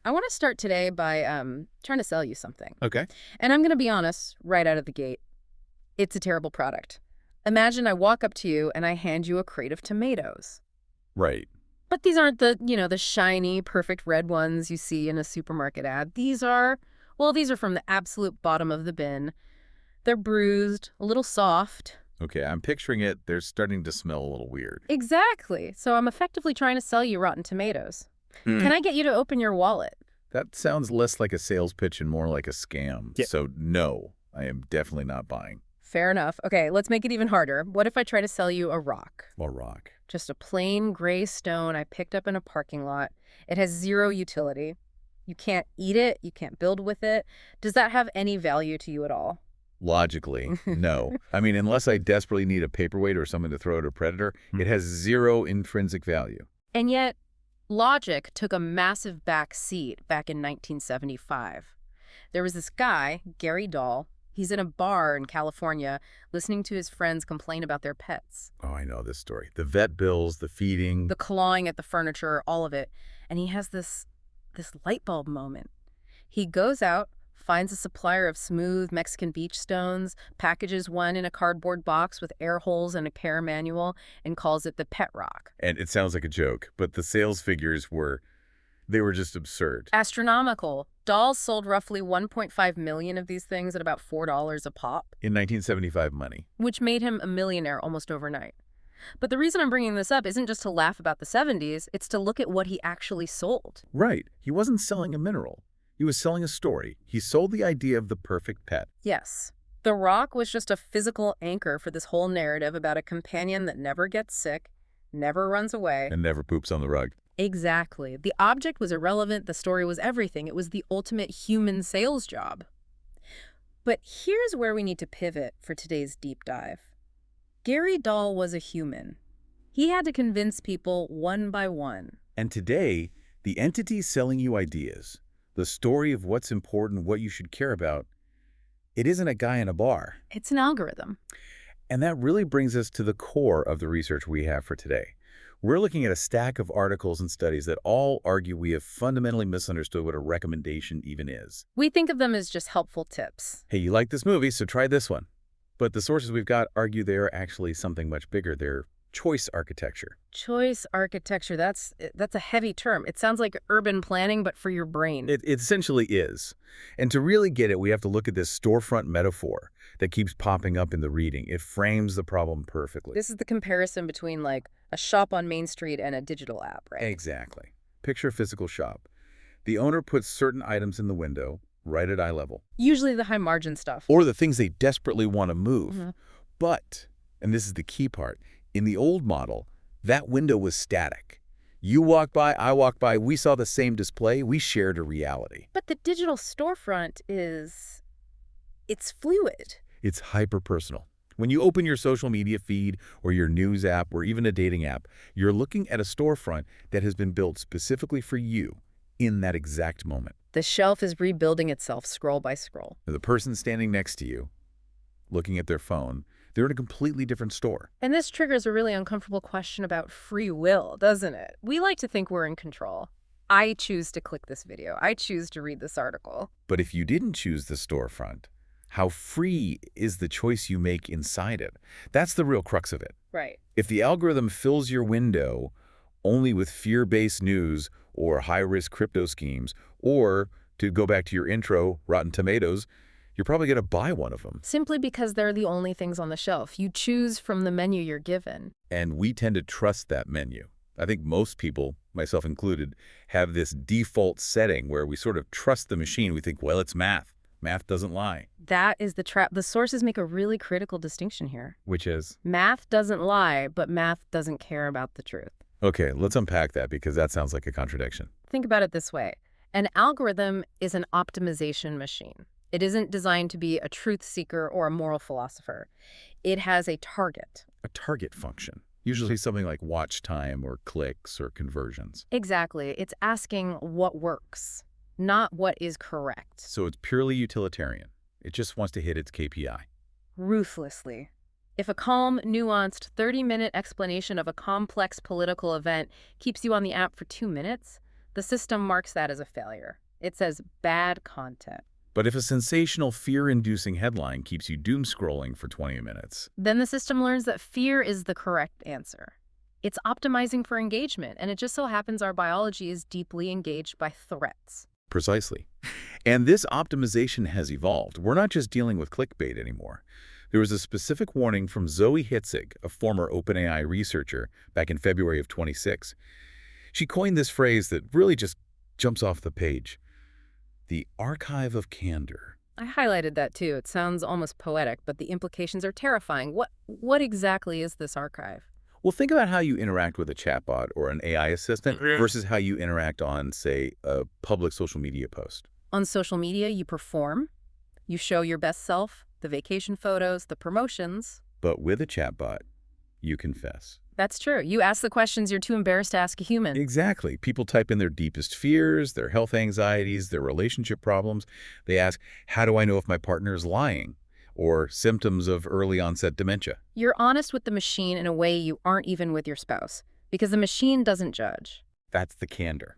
I want to start today by trying to sell you something. Okay. And I'm going to be honest right out of the gate. It's a terrible product. Imagine I walk up to you and I hand you a crate of tomatoes. Right. But these aren't the shiny, perfect red ones you see in a supermarket ad. These are from the absolute bottom of the bin. They're bruised, a little soft. Okay, I'm picturing it. They're starting to smell a little weird. Exactly. So I'm effectively trying to sell you rotten tomatoes. Can I get you to open your wallet? That sounds less like a sales pitch and more like a scam. Yeah. So no, I am definitely not buying. Fair enough. Okay, let's make it even harder. What if I try to sell you a rock? Or rock. Just a plain gray stone I picked up in a parking lot. It has zero utility. You can't eat it. You can't build with it. Does that have any value to you at all? Logically, no. I mean, unless I desperately need a paperweight or something to throw at a predator, it has zero intrinsic value. And yet, logic took a massive back seat back in 1975. There was this guy, Gary Dahl. He's in a bar in California listening to his friends complain about their pets. Oh, I know this story. The vet bills, the feeding. The clawing at the furniture, all of it. And he has this light bulb moment. He goes out, finds a supplier of smooth Mexican beach stones, packages one in a cardboard box with air holes and a care manual, and calls it the Pet Rock. And it sounds like a joke, but the sales figures were just absurd. Astronomical. Dolls sold roughly 1.5 million of these things at about $4 a pop. In 1975 money. Which made him a millionaire almost overnight. But the reason I'm bringing this up isn't just to laugh about the 70s, it's to look at what he actually sold. Right. He wasn't selling a mineral. He was selling a story. He sold the idea of the perfect pet. Yes. The rock was just a physical anchor for this whole narrative about a companion that never gets sick, never runs away. And never poops on the rug. Exactly. The object was irrelevant, the story was everything. It was the ultimate human sales job. But here's where we need to pivot for today's deep dive. Gary Dahl was a human. He had to convince people one by one. And today, the entity selling you ideas, the story of what's important, what you should care about, it isn't a guy in a bar. It's an algorithm. And that really brings us to the core of the research we have for today. We're looking at a stack of articles and studies that all argue we have fundamentally misunderstood what a recommendation even is. We think of them as just helpful tips. Hey, you like this movie, so try this one. But the sources we've got argue they're actually something much bigger. They're choice architecture. Choice architecture, that's a heavy term. It sounds like urban planning, but for your brain. It essentially is. And to really get it, we have to look at this storefront metaphor that keeps popping up in the reading. It frames the problem perfectly. This is the comparison between like a shop on Main Street and a digital app, right? Exactly. Picture a physical shop. The owner puts certain items in the window, right at eye level. Usually the high margin stuff. Or the things they desperately want to move. Mm-hmm. But, and this is the key part, in the old model, that window was static. You walk by, I walk by, we saw the same display, we shared a reality. But the digital storefront it's fluid. It's hyper-personal. When you open your social media feed or your news app or even a dating app, you're looking at a storefront that has been built specifically for you in that exact moment. The shelf is rebuilding itself scroll by scroll. The person standing next to you, looking at their phone, they're in a completely different store. And this triggers a really uncomfortable question about free will, doesn't it? We like to think we're in control. I choose to click this video. I choose to read this article. But if you didn't choose the storefront, how free is the choice you make inside it? That's the real crux of it. Right. If the algorithm fills your window only with fear-based news or high-risk crypto schemes, or, to go back to your intro, rotten tomatoes, you're probably going to buy one of them. Simply because they're the only things on the shelf. You choose from the menu you're given. And we tend to trust that menu. I think most people, myself included, have this default setting where we sort of trust the machine. We think, well, it's math. Math doesn't lie. That is the trap. The sources make a really critical distinction here. Which is? Math doesn't lie, but math doesn't care about the truth. Okay, let's unpack that because that sounds like a contradiction. Think about it this way. An algorithm is an optimization machine. It isn't designed to be a truth seeker or a moral philosopher. It has a target. A target function. Usually something like watch time or clicks or conversions. Exactly. It's asking what works, not what is correct. So it's purely utilitarian. It just wants to hit its KPI. Ruthlessly. If a calm, nuanced, 30-minute explanation of a complex political event keeps you on the app for 2 minutes, The system marks that as a failure. It says bad content. But if a sensational, fear-inducing headline keeps you doom scrolling for 20 minutes, Then the system learns that fear is the correct answer. It's optimizing for engagement, and it just so happens our biology is deeply engaged by threats. precisely. And this optimization has evolved. We're not just dealing with clickbait anymore. There was a specific warning from Zoe Hitzig, a former OpenAI researcher, back in February of 26. She coined this phrase that really just jumps off the page: the archive of candor. I highlighted that too. It sounds almost poetic, but the implications are terrifying. What exactly is this archive? Well, think about how you interact with a chatbot or an AI assistant Yeah. versus how you interact on, say, a public social media post. On social media, you perform, you show your best self, the vacation photos, the promotions. But with a chatbot, you confess. That's true. You ask the questions you're too embarrassed to ask a human. Exactly. People type in their deepest fears, their health anxieties, their relationship problems. They ask, how do I know if my partner is lying? Or symptoms of early onset dementia. You're honest with the machine in a way you aren't even with your spouse, because the machine doesn't judge. That's the candor.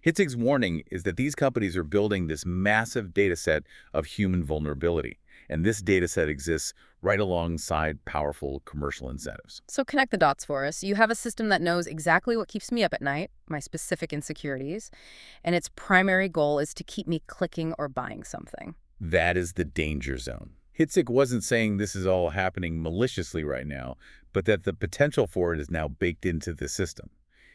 Hitzig's warning is that these companies are building this massive data set of human vulnerability, and this data set exists right alongside powerful commercial incentives. So connect the dots for us. You have a system that knows exactly what keeps me up at night, my specific insecurities, and its primary goal is to keep me clicking or buying something. That is the danger zone. Hitzig wasn't saying this is all happening maliciously right now, but that the potential for it is now baked into the system.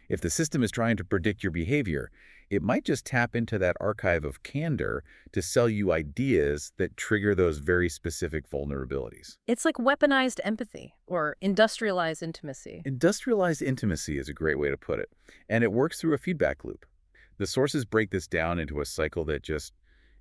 If the system is trying to predict your behavior, it might just tap into that archive of candor to sell you ideas that trigger those very specific vulnerabilities. It's like weaponized empathy or industrialized intimacy. Industrialized intimacy is a great way to put it, and it works through a feedback loop. The sources break this down into a cycle that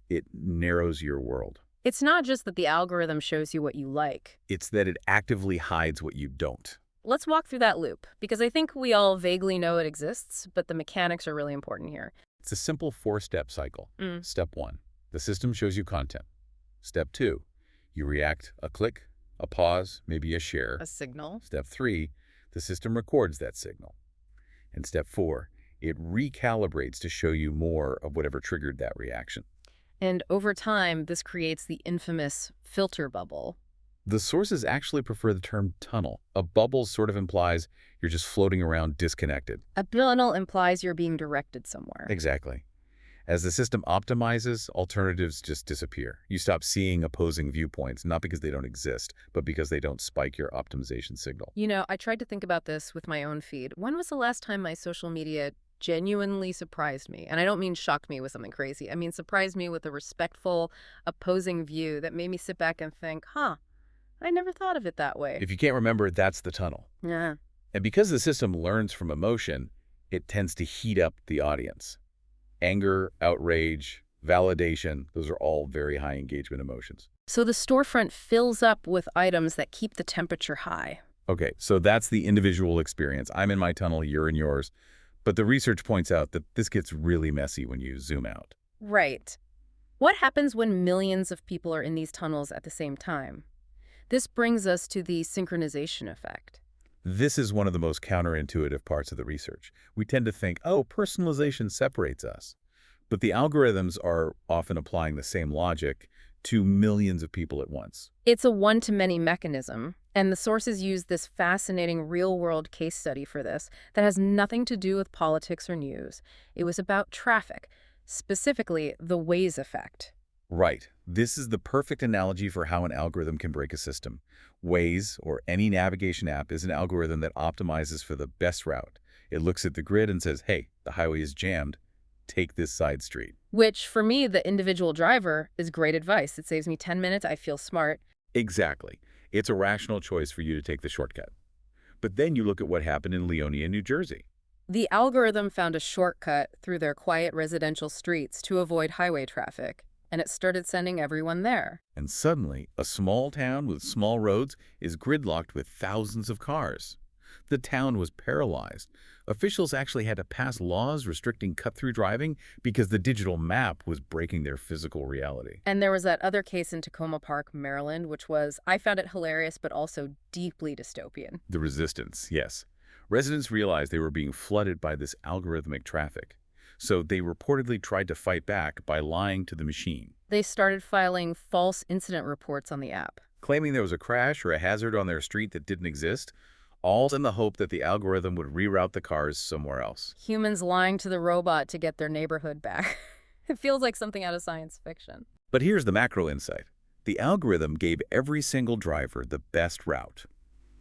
it narrows your world. It's not just that the algorithm shows you what you like. It's that it actively hides what you don't. Let's walk through that loop, because I think we all vaguely know it exists, but the mechanics are really important here. It's a simple four-step cycle. Step 1, the system shows you content. Step 2, you react a click, a pause, maybe a share. A signal. Step 3, the system records that signal. And step 4, it recalibrates to show you more of whatever triggered that reaction. And over time, this creates the infamous filter bubble. The sources actually prefer the term tunnel. A bubble sort of implies you're just floating around disconnected. A tunnel implies you're being directed somewhere. Exactly. As the system optimizes, alternatives just disappear. You stop seeing opposing viewpoints, not because they don't exist, but because they don't spike your optimization signal. You know, I tried to think about this with my own feed. When was the last time my social media genuinely surprised me? And I don't mean shocked me with something crazy. I mean surprised me with a respectful, opposing view that made me sit back and think, I never thought of it that way. If you can't remember, that's the tunnel. Yeah. And because the system learns from emotion, it tends to heat up the audience. Anger, outrage, validation, those are all very high engagement emotions. So the storefront fills up with items that keep the temperature high. Okay, so that's the individual experience. I'm in my tunnel, you're in yours. But the research points out that this gets really messy when you zoom out. Right. What happens when millions of people are in these tunnels at the same time? This brings us to the synchronization effect. This is one of the most counterintuitive parts of the research. We tend to think, oh, personalization separates us. But the algorithms are often applying the same logic to millions of people at once. It's a one-to-many mechanism, and the sources use this fascinating real-world case study for this that has nothing to do with politics or news. It was about traffic, specifically the Waze effect. Right. This is the perfect analogy for how an algorithm can break a system. Waze, or any navigation app, is an algorithm that optimizes for the best route. It looks at the grid and says, hey, the highway is jammed. Take this side street. Which, for me, the individual driver, is great advice. It saves me 10 minutes. I feel smart. Exactly. It's a rational choice for you to take the shortcut. But then you look at what happened in Leonia, New Jersey. The algorithm found a shortcut through their quiet residential streets to avoid highway traffic, and it started sending everyone there. And suddenly, a small town with small roads is gridlocked with thousands of cars. The town was paralyzed. Officials actually had to pass laws restricting cut-through driving because the digital map was breaking their physical reality. And there was that other case in Tacoma Park, Maryland, which was, I found it hilarious, but also deeply dystopian. The resistance, yes. Residents realized they were being flooded by this algorithmic traffic. So they reportedly tried to fight back by lying to the machine, They started filing false incident reports on the app. claiming there was a crash or a hazard on their street that didn't exist, all in the hope that the algorithm would reroute the cars somewhere else. Humans lying to the robot to get their neighborhood back. It feels like something out of science fiction. But here's the macro insight. The algorithm gave every single driver the best route.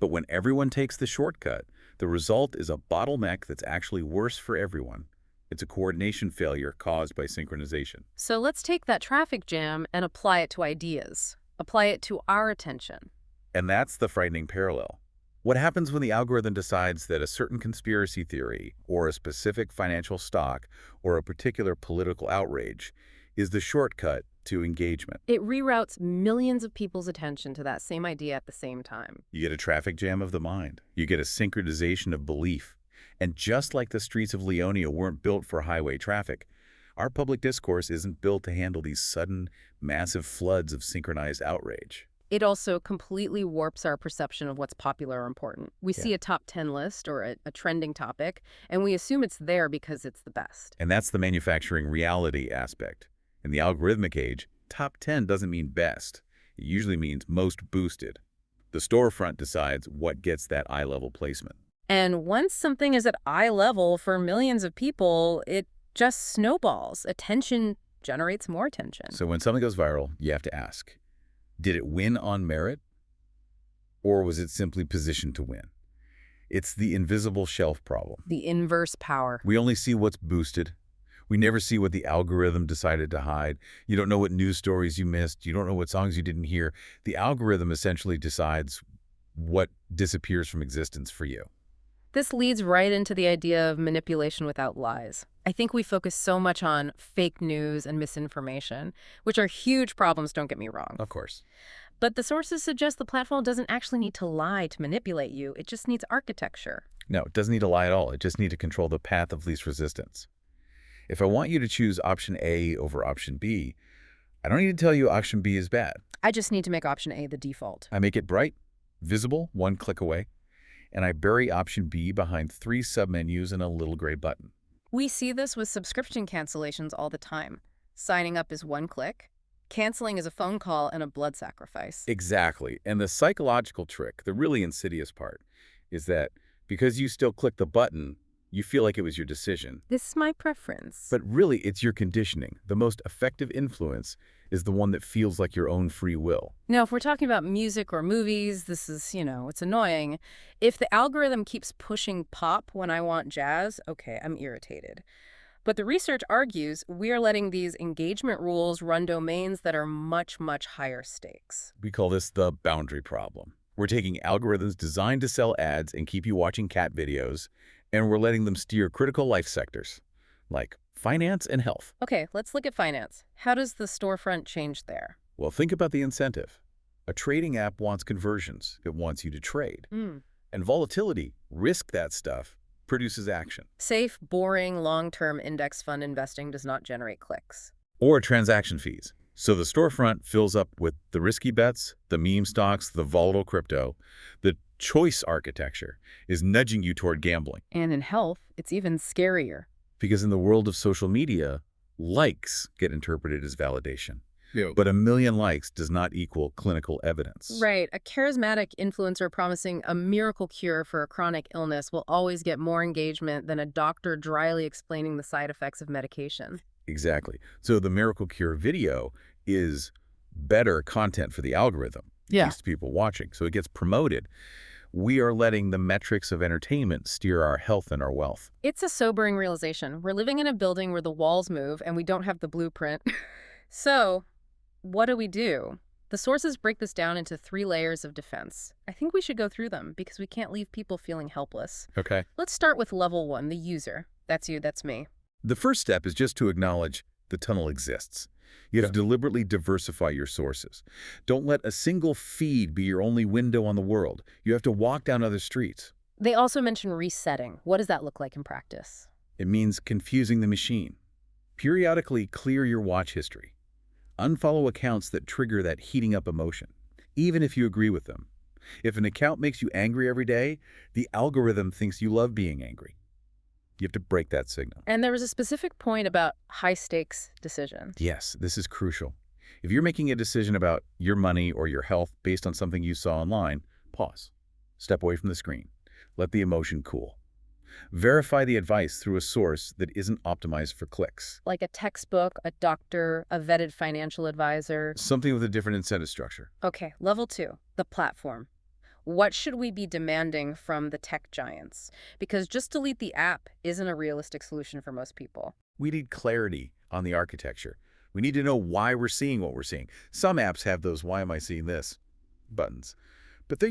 But when everyone takes the shortcut, the result is a bottleneck that's actually worse for everyone. It's a coordination failure caused by synchronization. So let's take that traffic jam and apply it to ideas. Apply it to our attention. And that's the frightening parallel. What happens when the algorithm decides that a certain conspiracy theory, or a specific financial stock, or a particular political outrage is the shortcut to engagement? It reroutes millions of people's attention to that same idea at the same time. You get a traffic jam of the mind. You get a synchronization of belief. And just like the streets of Leonia weren't built for highway traffic, our public discourse isn't built to handle these sudden, massive floods of synchronized outrage. It also completely warps our perception of what's popular or important. We see a top 10 list or a trending topic, and we assume it's there because it's the best. And that's the manufacturing reality aspect. In the algorithmic age, top 10 doesn't mean best. It usually means most boosted. The storefront decides what gets that eye-level placement. And once something is at eye level for millions of people, it just snowballs. Attention generates more attention. So when something goes viral, you have to ask, did it win on merit? Or was it simply positioned to win? It's the invisible shelf problem. The inverse power. We only see what's boosted. We never see what the algorithm decided to hide. You don't know what news stories you missed. You don't know what songs you didn't hear. The algorithm essentially decides what disappears from existence for you. This leads right into the idea of manipulation without lies. I think we focus so much on fake news and misinformation, which are huge problems, don't get me wrong. Of course. But the sources suggest the platform doesn't actually need to lie to manipulate you. It just needs architecture. No, it doesn't need to lie at all. It just needs to control the path of least resistance. If I want you to choose option A over option B, I don't need to tell you option B is bad. I just need to make option A the default. I make it bright, visible, one click away, and I bury option B behind 3 submenus and a little gray button. We see this with subscription cancellations all the time. Signing up is one click. Canceling is a phone call and a blood sacrifice. Exactly. And the psychological trick, the really insidious part, is that because you still click the button, you feel like it was your decision. This is my preference. But really, it's your conditioning. The most effective influence is the one that feels like your own free will. Now, if we're talking about music or movies, this is, it's annoying. If the algorithm keeps pushing pop when I want jazz, okay, I'm irritated. But the research argues we are letting these engagement rules run domains that are much, much higher stakes. We call this the boundary problem. We're taking algorithms designed to sell ads and keep you watching cat videos, and we're letting them steer critical life sectors, like finance and health. Okay, let's look at finance. How does the storefront change there? Well, think about the incentive. A trading app wants conversions. It wants you to trade. And volatility, risk that stuff, produces action. Safe, boring, long-term index fund investing does not generate clicks. Or transaction fees. So the storefront fills up with the risky bets, the meme stocks, the volatile crypto. The choice architecture is nudging you toward gambling. And in health, it's even scarier. Because in the world of social media, likes get interpreted as validation. Yeah. But 1 million likes does not equal clinical evidence. Right. A charismatic influencer promising a miracle cure for a chronic illness will always get more engagement than a doctor dryly explaining the side effects of medication. Exactly. So the miracle cure video is better content for the algorithm. It Yeah. keeps people watching. So it gets promoted. We are letting the metrics of entertainment steer our health and our wealth. It's a sobering realization. We're living in a building where the walls move and we don't have the blueprint. So, what do? The sources break this down into 3 layers of defense. I think we should go through them because we can't leave people feeling helpless. Okay. Let's start with level 1, the user. That's you, that's me. The first step is just to acknowledge the tunnel exists. You have to deliberately diversify your sources. Don't let a single feed be your only window on the world. You have to walk down other streets. They also mention resetting. What does that look like in practice? It means confusing the machine. Periodically clear your watch history. Unfollow accounts that trigger that heating up emotion, even if you agree with them. If an account makes you angry every day, the algorithm thinks you love being angry. You have to break that signal. And there was a specific point about high-stakes decisions. Yes, this is crucial. If you're making a decision about your money or your health based on something you saw online, pause. Step away from the screen. Let the emotion cool. Verify the advice through a source that isn't optimized for clicks. Like a textbook, a doctor, a vetted financial advisor. Something with a different incentive structure. Okay, level 2, the platform. What should we be demanding from the tech giants? Because just delete the app isn't a realistic solution for most people. We need clarity on the architecture. We need to know why we're seeing what we're seeing. Some apps have those "why am I seeing this" buttons, but they're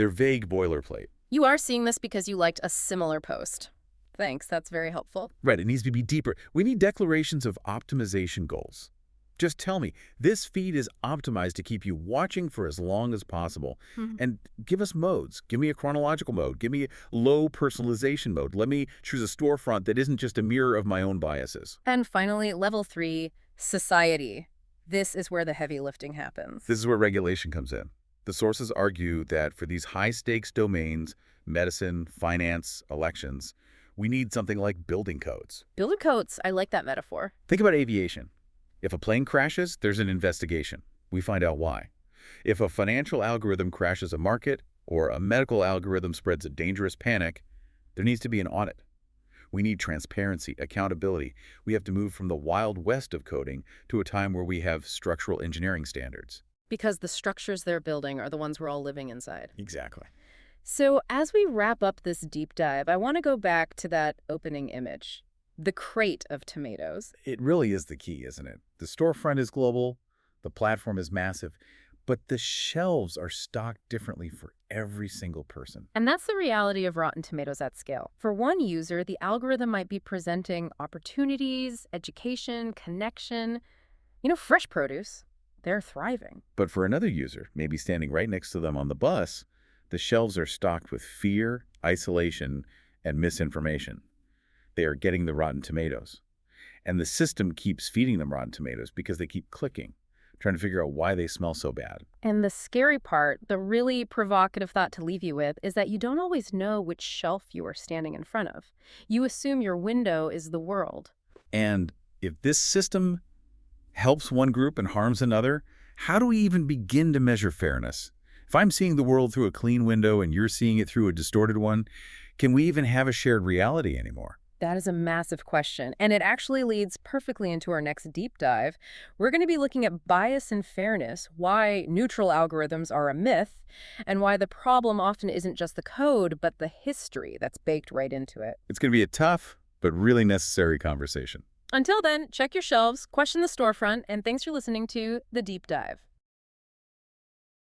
vague boilerplate. You are seeing this because you liked a similar post. Thanks, that's very helpful. Right, it needs to be deeper. We need declarations of optimization goals. Just tell me, this feed is optimized to keep you watching for as long as possible. And give us modes. Give me a chronological mode. Give me a low personalization mode. Let me choose a storefront that isn't just a mirror of my own biases. And finally, level 3, society. This is where the heavy lifting happens. This is where regulation comes in. The sources argue that for these high-stakes domains, medicine, finance, elections, we need something like building codes. Builder codes, I like that metaphor. Think about aviation. If a plane crashes, there's an investigation. We find out why. If a financial algorithm crashes a market or a medical algorithm spreads a dangerous panic, there needs to be an audit. We need transparency, accountability. We have to move from the wild west of coding to a time where we have structural engineering standards. Because the structures they're building are the ones we're all living inside. Exactly. So as we wrap up this deep dive, I want to go back to that opening image. The crate of tomatoes. It really is the key, isn't it? The storefront is global, the platform is massive, but the shelves are stocked differently for every single person. And that's the reality of Rotten Tomatoes at scale. For one user, the algorithm might be presenting opportunities, education, connection, fresh produce. They're thriving. But for another user, maybe standing right next to them on the bus, the shelves are stocked with fear, isolation, and misinformation. They are getting the Rotten Tomatoes. And the system keeps feeding them Rotten Tomatoes because they keep clicking, trying to figure out why they smell so bad. And the scary part, the really provocative thought to leave you with, is that you don't always know which shelf you are standing in front of. You assume your window is the world. And if this system helps one group and harms another, how do we even begin to measure fairness? If I'm seeing the world through a clean window and you're seeing it through a distorted one, can we even have a shared reality anymore? That is a massive question, and it actually leads perfectly into our next deep dive. We're going to be looking at bias and fairness, why neutral algorithms are a myth, and why the problem often isn't just the code, but the history that's baked right into it. It's going to be a tough, but really necessary conversation. Until then, check your shelves, question the storefront, and thanks for listening to The Deep Dive.